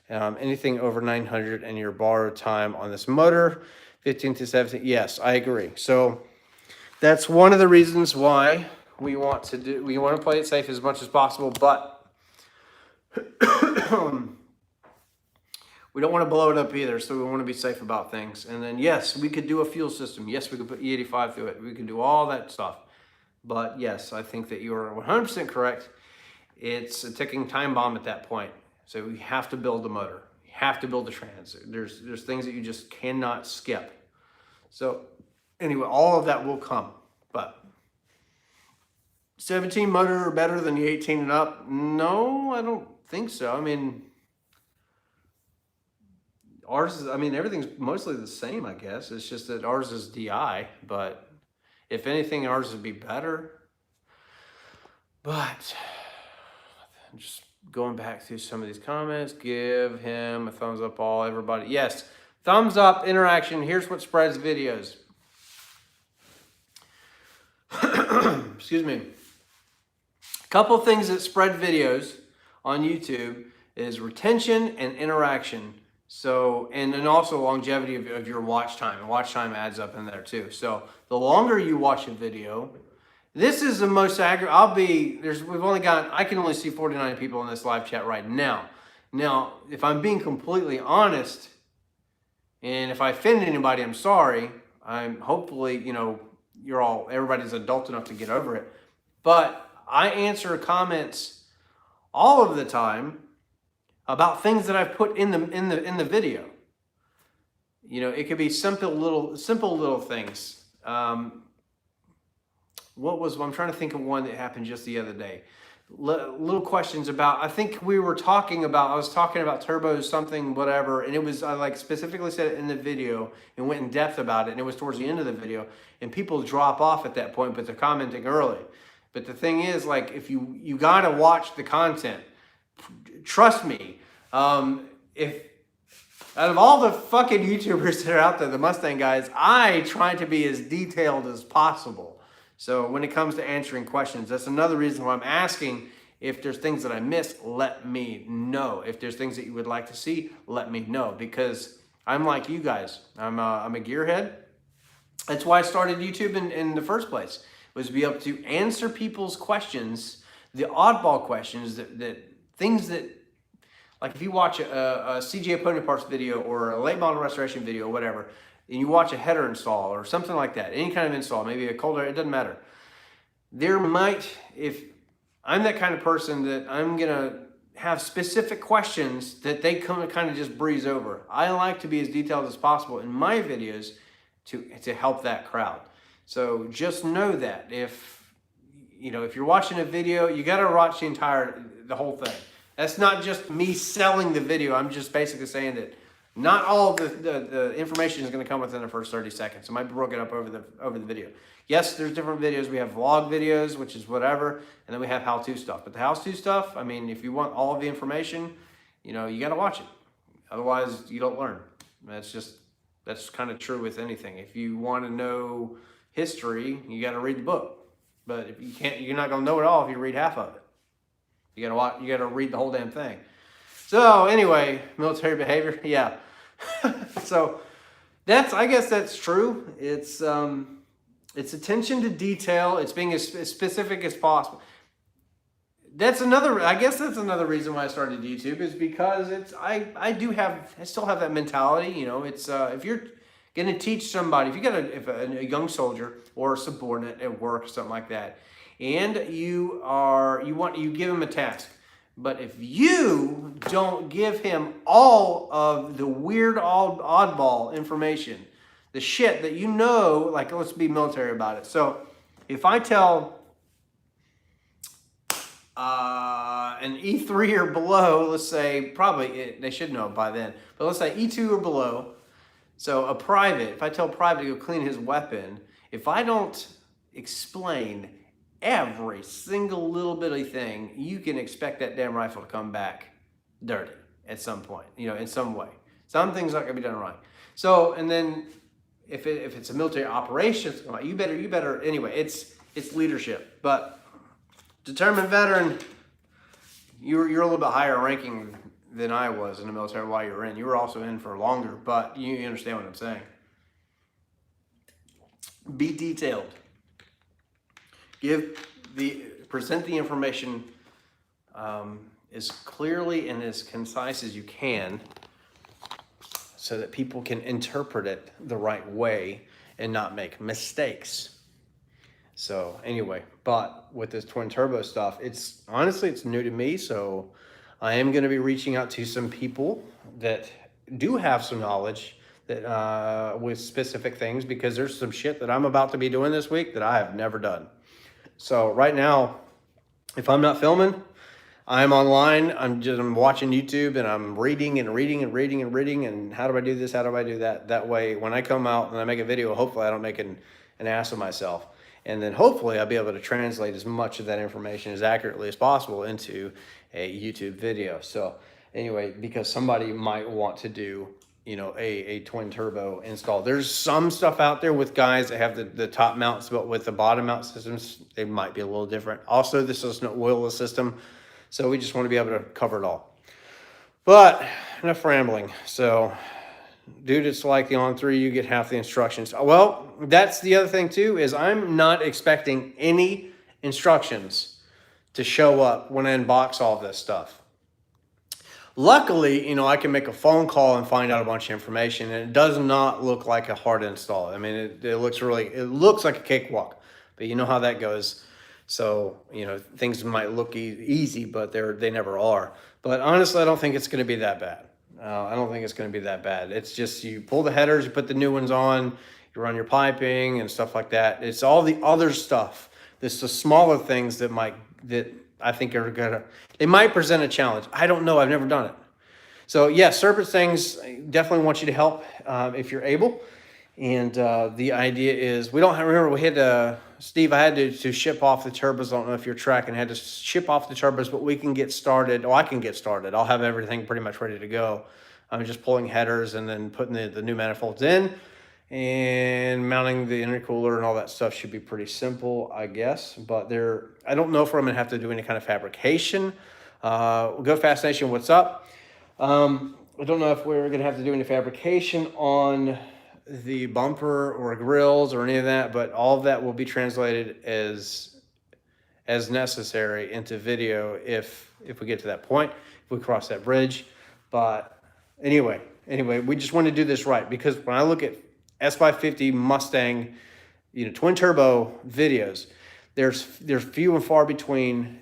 Anything over 900 and your borrowed time on this motor, 15 to 17. Yes, I agree. So that's one of the reasons why we want to play it safe as much as possible, but we don't want to blow it up either. So we want to be safe about things. And then, yes, we could do a fuel system. Yes, we could put E85 through it. We could do all that stuff. But yes, I think that you are 100% correct. It's a ticking time bomb at that point. So we have to build the motor. You have to build the trans. There's things that you just cannot skip. So anyway, all of that will come. But 17 motor better than the 18 and up? No, I don't think so. I mean, everything's mostly the same, I guess. It's just that ours is DI, but if anything, ours would be better. But just going back through some of these comments, give him a thumbs up, all everybody. Yes, thumbs up, interaction. Here's what spreads videos. Excuse me. A couple things that spread videos on YouTube is retention and interaction. So, and also longevity of your watch time. And watch time adds up in there too. So the longer you watch a video, this is the most accurate. I can only see 49 people in this live chat right now. Now, if I'm being completely honest, and if I offend anybody, I'm sorry. I'm hopefully, everybody's adult enough to get over it. But I answer comments all of the time about things that I've put in the video. It could be simple little things. I'm trying to think of one that happened just the other day. Little questions about, I think I was talking about turbos, something, whatever, and it was, I specifically said it in the video and went in depth about it, and it was towards the end of the video, and people drop off at that point, but they're commenting early. But the thing is, if you gotta watch the content, trust me, if out of all the fucking YouTubers that are out there, the Mustang guys, I try to be as detailed as possible. So when it comes to answering questions, that's another reason why I'm asking. If there's things that I missed, let me know. If there's things that you would like to see, let me know. Because I'm like you guys. I'm a gearhead. That's why I started YouTube in the first place, was to be able to answer people's questions, the oddball questions, that things that, like if you watch a CJ Pony Parts video or a late model restoration video or whatever, and you watch a header install or something like that, any kind of install, maybe a cold air, it doesn't matter. If I'm that kind of person that I'm gonna have specific questions that they kind of just breeze over. I like to be as detailed as possible in my videos to help that crowd. So just know that if you're watching a video, you gotta watch the whole thing. That's not just me selling the video. I'm just basically saying that Not all the information is going to come within the first 30 seconds. It might be broken up over the video. Yes, there's different videos. We have vlog videos, which is whatever, and then we have how-to stuff. But the how-to stuff, I mean, if you want all of the information, you know, you got to watch it. Otherwise, you don't learn. That's kind of true with anything. If you want to know history, you got to read the book. But if you can't, you're not going to know it all if you read half of it. You got to watch. You got to read the whole damn thing. So anyway, military behavior, yeah. So I guess that's true. It's attention to detail. It's being as specific as possible. I guess that's another reason why I started YouTube, is because I still have that mentality. You know, it's if you're going to teach somebody, if you got a young soldier or a subordinate at work or something like that, and you give him a task. But if you don't give him all of the weird oddball information, the shit that you know, like, let's be military about it. So if I tell an E3 or below, let's say, they should know by then, but let's say E2 or below, so a private, if I tell a private to go clean his weapon, if I don't explain every single little bitty thing, you can expect that damn rifle to come back dirty at some point, you know, in some way. Some things aren't gonna be done right. So, and then if it's a military operation, you better, anyway, it's leadership. But determined veteran, you're a little bit higher ranking than I was in the military while you were in. You were also in for longer, but you understand what I'm saying. Be detailed. Present the information as clearly and as concise as you can, so that people can interpret it the right way and not make mistakes. So anyway, but with this twin turbo stuff, it's new to me. So I am going to be reaching out to some people that do have some knowledge that with specific things, because there's some shit that I'm about to be doing this week that I have never done. So right now, if I'm not filming, I'm online, I'm watching YouTube, and I'm reading and reading and reading and reading, and how do I do this, how do I do that? That way, when I come out and I make a video, hopefully I don't make an ass of myself. And then hopefully I'll be able to translate as much of that information as accurately as possible into a YouTube video. So anyway, because somebody might want to do, you know, a twin turbo install. There's some stuff out there with guys that have the top mounts, but with the bottom mount systems, they might be a little different. Also, this is an oilless system, so we just want to be able to cover it all. But enough rambling. So, dude, it's like the On3, you get half the instructions. Well, that's the other thing too, is I'm not expecting any instructions to show up when I unbox all this stuff. Luckily, you know, I can make a phone call and find out a bunch of information, and it does not look like a hard install. I mean, it looks like a cakewalk, but you know how that goes. So, you know, things might look easy, but they never are. But honestly, I don't think it's going to be that bad. I don't think it's going to be that bad. It's just you pull the headers, you put the new ones on, you run your piping and stuff like that. It's all the other stuff. It's the smaller things that I think they might present a challenge. I don't know. I've never done it. So yeah, Serpent things, definitely want you to help if you're able. And the idea is, Steve, I had to ship off the turbos. I don't know if you're tracking, I had to ship off the turbos, but we can get started. Oh, I can get started. I'll have everything pretty much ready to go. I'm just pulling headers and then putting the new manifolds in, and mounting the intercooler and all that stuff should be pretty simple, I guess. But I don't know if I'm gonna have to do any kind of fabrication. Go Fast Nation, what's up? I don't know if we're gonna have to do any fabrication on the bumper or grills or any of that, but all of that will be translated as necessary into video if we get to that point, if we cross that bridge. But anyway, we just want to do this right, because when I look at S550 Mustang, you know, twin turbo videos, there's few and far between.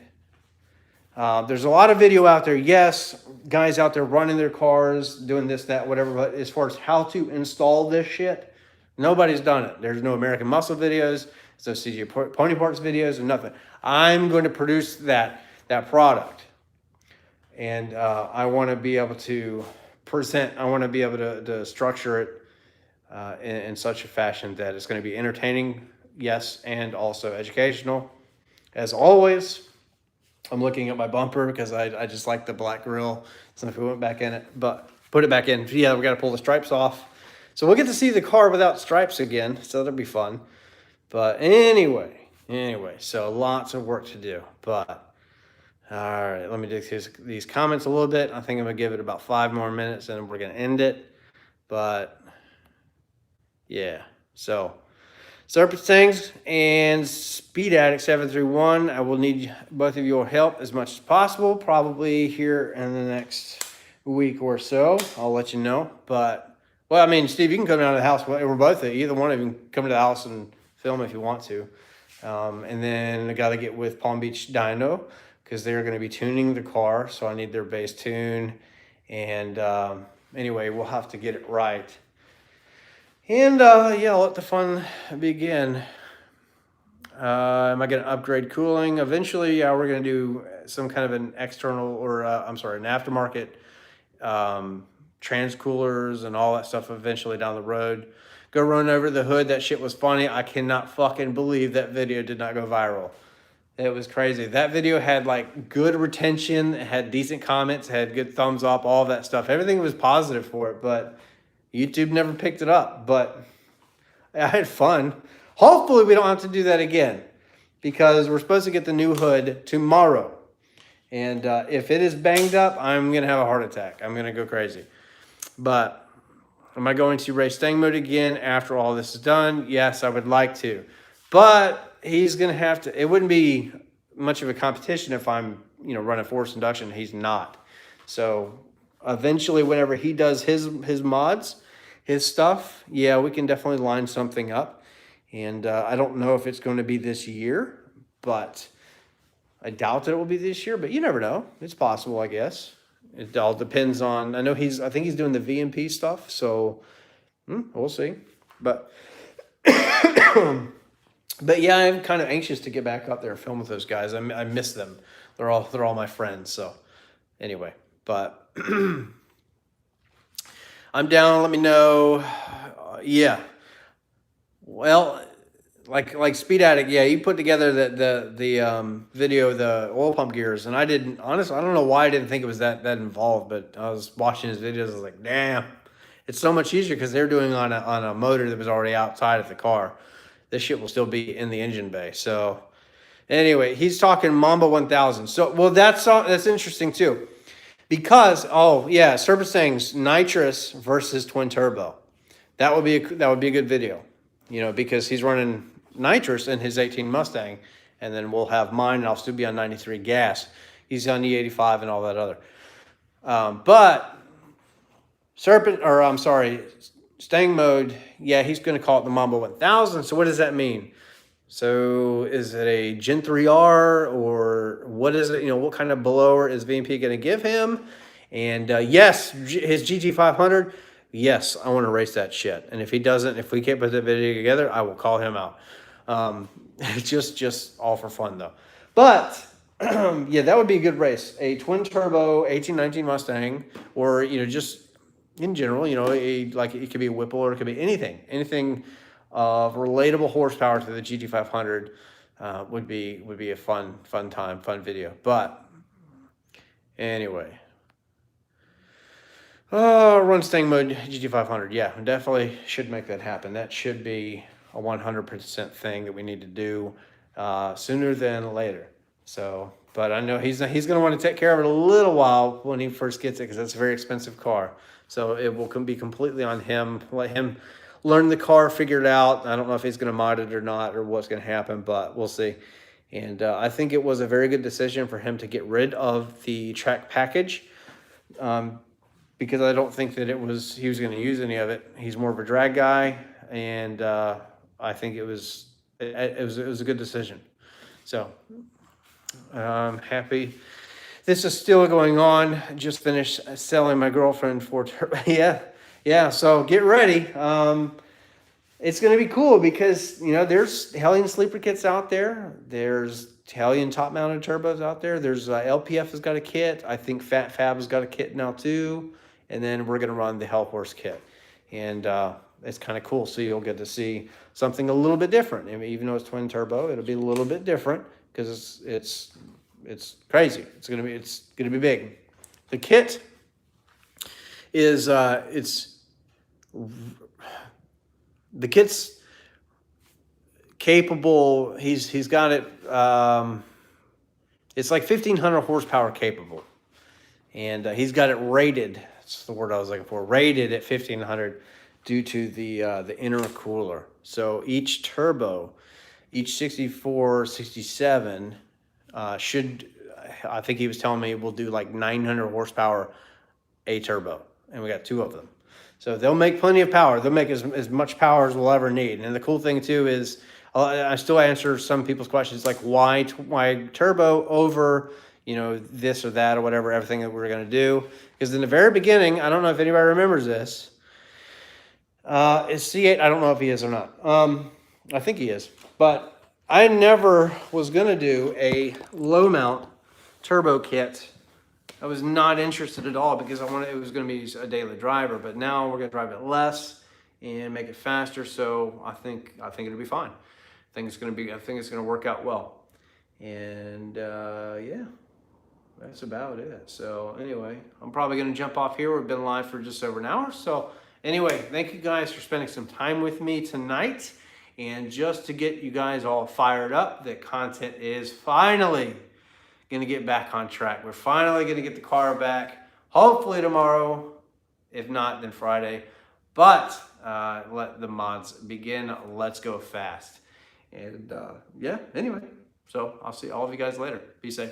There's a lot of video out there. Yes, guys out there running their cars, doing this, that, whatever. But as far as how to install this shit, nobody's done it. There's no American Muscle videos. There's no CJ Pony Parts videos, and nothing. I'm going to produce that product, and I want to be able to I want to be able to structure it in such a fashion that it's going to be entertaining, yes, and also educational. As always, I'm looking at my bumper because I just like the black grill. So if we went back in it, but put it back in, yeah, we got to pull the stripes off. So we'll get to see the car without stripes again, so that'll be fun. But anyway, so lots of work to do. But all right, let me do these comments a little bit. I think I'm gonna give it about 5 more minutes and we're gonna end it. But yeah, so Serpent Stings and Speed Addict 731. I will need both of your help as much as possible, probably here in the next week or so. I'll let you know. But well, I mean, Steve, you can come down to the house. We're both either one of you can come to the house and film if you want to. And then I got to get with Palm Beach Dyno because they're going to be tuning the car. So I need their base tune. And anyway, we'll have to get it right. And yeah, let the fun begin. Am I going to upgrade cooling? Eventually, yeah, we're going to do some kind of an external or, an aftermarket trans coolers and all that stuff eventually down the road. Go run over the hood. That shit was funny. I cannot fucking believe that video did not go viral. It was crazy. That video had like good retention, it had decent comments, had good thumbs up, all that stuff. Everything was positive for it, but YouTube never picked it up. But I had fun. Hopefully we don't have to do that again because we're supposed to get the new hood tomorrow. And if it is banged up, I'm going to have a heart attack. I'm going to go crazy. But am I going to race Stang mode again after all this is done? Yes, I would like to. But he's going to have to, it wouldn't be much of a competition if I'm, running forced induction. He's not. So eventually, whenever he does his mods, his stuff, yeah, we can definitely line something up. And I don't know if it's going to be this year, but I doubt that it will be this year, but you never know. It's possible, I guess. It all depends on, I think he's doing the VMP stuff, so we'll see. But but yeah, I'm kind of anxious to get back up there and film with those guys. I miss them. They're all my friends. So anyway, but I'm down. Let me know. Yeah. Well, like Speed Addict, yeah, you put together the video of the oil pump gears, and I don't know why I didn't think it was that involved, but I was watching his videos, I was like, damn, it's so much easier because they're doing on a motor that was already outside of the car. This shit will still be in the engine bay. So anyway, he's talking Mamba 1000. So well, that's interesting too, because Serpent Stings nitrous versus twin turbo. That would be a good video, because he's running nitrous in his 18 Mustang, and then we'll have mine, and I'll still be on 93 gas. He's on E85 and all that other. But Stang mode, yeah, he's going to call it the Mamba 1000. So what does that mean? So is it a Gen 3R, or what is it? What kind of blower is VMP going to give him? And yes, his GT500. Yes, I want to race that shit. And if he doesn't, if we can't put that video together, I will call him out. Just all for fun though. But yeah, that would be a good race. A twin turbo 1819 Mustang, or just in general, like it could be a Whipple, or it could be anything of relatable horsepower to the GT500 would be a fun time, fun video. But anyway. Run Stang mode GT500. Yeah, definitely should make that happen. That should be a 100% thing that we need to do sooner than later. So, but I know he's going to want to take care of it a little while when he first gets it, because it's a very expensive car. So it will be completely on him. Let him learn the car, figure it out. I don't know if he's going to mod it or not, or what's going to happen, but we'll see. And I think it was a very good decision for him to get rid of the track package. Because I don't think that he was going to use any of it. He's more of a drag guy, and I think it was a good decision. So I'm happy. This is still going on. Just finished selling my girlfriend for yeah. So get ready. It's going to be cool because there's Hellion sleeper kits out there. There's Hellion top mounted turbos out there. There's LPF has got a kit. I think Fat Fab has got a kit now too. and then we're going to run the Hell Horse kit. And it's kind of cool. So you'll get to see something a little bit different. I mean, even though it's twin turbo, it'll be a little bit different because it's crazy. It's gonna be big. The kit is the kit's capable. He's got it. It's like 1,500 horsepower capable, and he's got it rated. That's the word I was looking for. Rated at 1,500 due to the intercooler. So each turbo, each 64, 67 should. I think he was telling me will do like 900 horsepower a turbo, and we got 2 of them. So they'll make plenty of power. They'll make as much power as we'll ever need. And the cool thing too is I still answer some people's questions like why turbo over, you know, this or that or whatever, everything that we're going to do. Because in the very beginning, I don't know if anybody remembers this, is C8, I don't know if he is or not. I think he is. But I never was going to do a low mount turbo kit. I was not interested at all because it was going to be a daily driver, but now we're going to drive it less and make it faster. So I think it'll be fine. I think it's going to work out well. And yeah, that's about it. So anyway, I'm probably going to jump off here. We've been live for just over an hour. So anyway, thank you guys for spending some time with me tonight. And just to get you guys all fired up, that content is finally going to get back on track. We're finally going to get the car back, hopefully tomorrow, if not then Friday. But let the mods begin. Let's go fast. And yeah, anyway, so I'll see all of you guys later. Be safe.